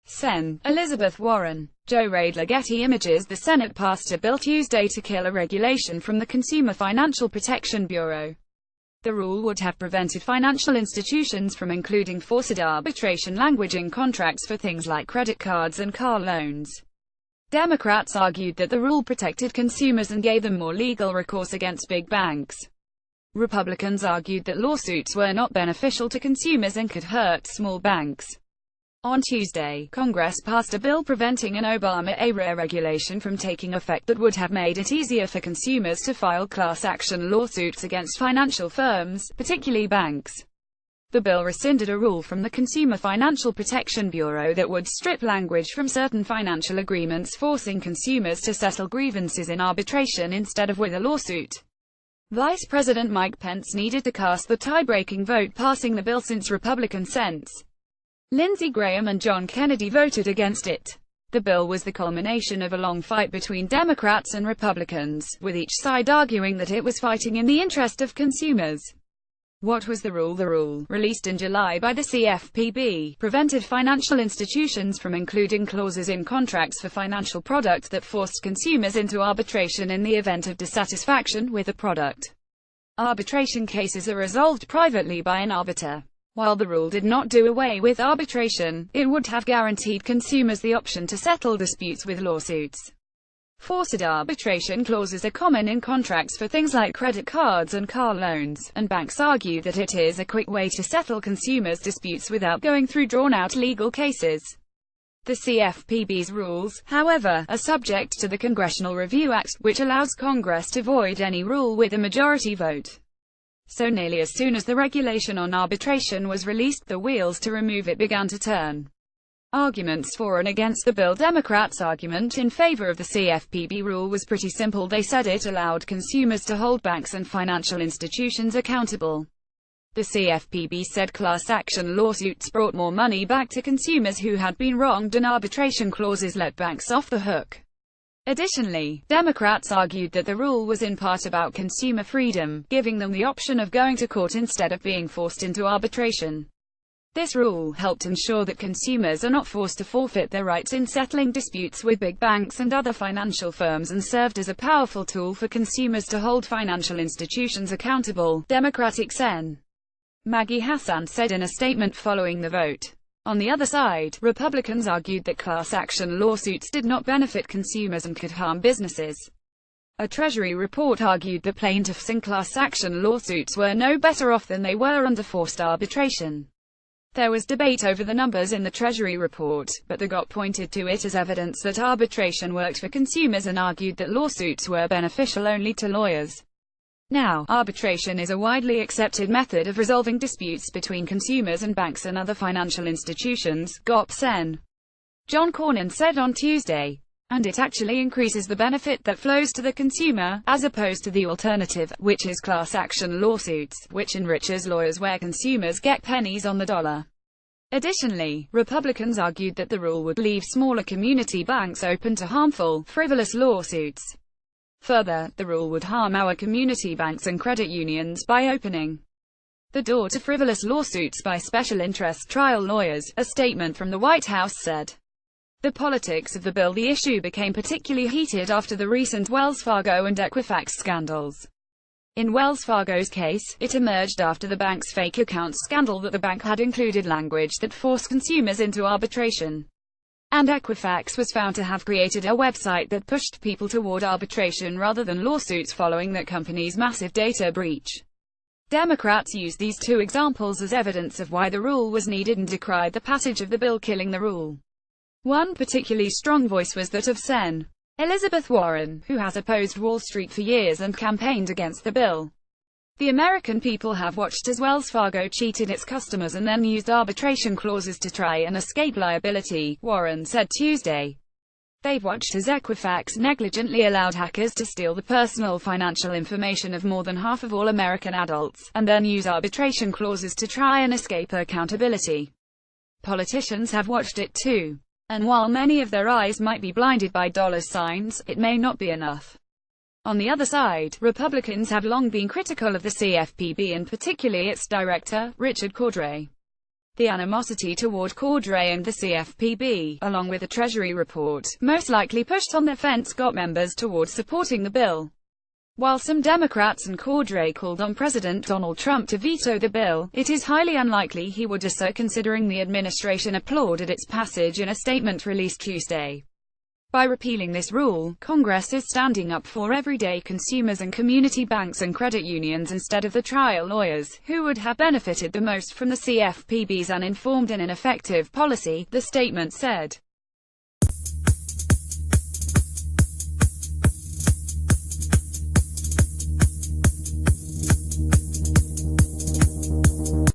Sen. Elizabeth Warren. Joe Radler. Getty Images. The Senate passed a bill Tuesday to kill a regulation from the Consumer Financial Protection Bureau. The rule would have prevented financial institutions from including forced arbitration language in contracts for things like credit cards and car loans. Democrats argued that the rule protected consumers and gave them more legal recourse against big banks. Republicans argued that lawsuits were not beneficial to consumers and could hurt small banks. On Tuesday, Congress passed a bill preventing an Obama-era regulation from taking effect that would have made it easier for consumers to file class action lawsuits against financial firms, particularly banks. The bill rescinded a rule from the Consumer Financial Protection Bureau that would strip language from certain financial agreements, forcing consumers to settle grievances in arbitration instead of with a lawsuit. Vice President Mike Pence needed to cast the tie-breaking vote passing the bill since Republican Sens. Lindsey Graham and John Kennedy voted against it. The bill was the culmination of a long fight between Democrats and Republicans, with each side arguing that it was fighting in the interest of consumers. What was the rule? The rule, released in July by the CFPB, prevented financial institutions from including clauses in contracts for financial products that forced consumers into arbitration in the event of dissatisfaction with the product. Arbitration cases are resolved privately by an arbiter. While the rule did not do away with arbitration, it would have guaranteed consumers the option to settle disputes with lawsuits. Forced arbitration clauses are common in contracts for things like credit cards and car loans, and banks argue that it is a quick way to settle consumers' disputes without going through drawn-out legal cases. The CFPB's rules, however, are subject to the Congressional Review Act, which allows Congress to void any rule with a majority vote. So nearly as soon as the regulation on arbitration was released, the wheels to remove it began to turn. Arguments for and against the bill. Democrats' argument in favor of the CFPB rule was pretty simple. They said it allowed consumers to hold banks and financial institutions accountable. The CFPB said class action lawsuits brought more money back to consumers who had been wronged, and arbitration clauses let banks off the hook. Additionally, Democrats argued that the rule was in part about consumer freedom, giving them the option of going to court instead of being forced into arbitration. This rule helped ensure that consumers are not forced to forfeit their rights in settling disputes with big banks and other financial firms, and served as a powerful tool for consumers to hold financial institutions accountable, Democratic Sen. Maggie Hassan said in a statement following the vote. On the other side, Republicans argued that class action lawsuits did not benefit consumers and could harm businesses. A Treasury report argued that plaintiffs in class action lawsuits were no better off than they were under forced arbitration. There was debate over the numbers in the Treasury report, but the GOP pointed to it as evidence that arbitration worked for consumers and argued that lawsuits were beneficial only to lawyers. Now, arbitration is a widely accepted method of resolving disputes between consumers and banks and other financial institutions, GOP Sen. John Cornyn said on Tuesday. And it actually increases the benefit that flows to the consumer, as opposed to the alternative, which is class action lawsuits, which enriches lawyers where consumers get pennies on the dollar. Additionally, Republicans argued that the rule would leave smaller community banks open to harmful, frivolous lawsuits. Further, the rule would harm our community banks and credit unions by opening the door to frivolous lawsuits by special interest trial lawyers, a statement from the White House said. The politics of the bill. The issue became particularly heated after the recent Wells Fargo and Equifax scandals. In Wells Fargo's case, it emerged after the bank's fake accounts scandal that the bank had included language that forced consumers into arbitration. And Equifax was found to have created a website that pushed people toward arbitration rather than lawsuits following that company's massive data breach. Democrats used these two examples as evidence of why the rule was needed and decried the passage of the bill killing the rule. One particularly strong voice was that of Sen. Elizabeth Warren, who has opposed Wall Street for years and campaigned against the bill. The American people have watched as Wells Fargo cheated its customers and then used arbitration clauses to try and escape liability, Warren said Tuesday. They've watched as Equifax negligently allowed hackers to steal the personal financial information of more than half of all American adults, and then use arbitration clauses to try and escape accountability. Politicians have watched it too. And while many of their eyes might be blinded by dollar signs, it may not be enough. On the other side, Republicans have long been critical of the CFPB and particularly its director, Richard Cordray. The animosity toward Cordray and the CFPB, along with the Treasury report, most likely pushed on the fence got members toward supporting the bill. While some Democrats and Cordray called on President Donald Trump to veto the bill, it is highly unlikely he would do so considering the administration applauded its passage in a statement released Tuesday. By repealing this rule, Congress is standing up for everyday consumers and community banks and credit unions instead of the trial lawyers, who would have benefited the most from the CFPB's uninformed and ineffective policy, the statement said.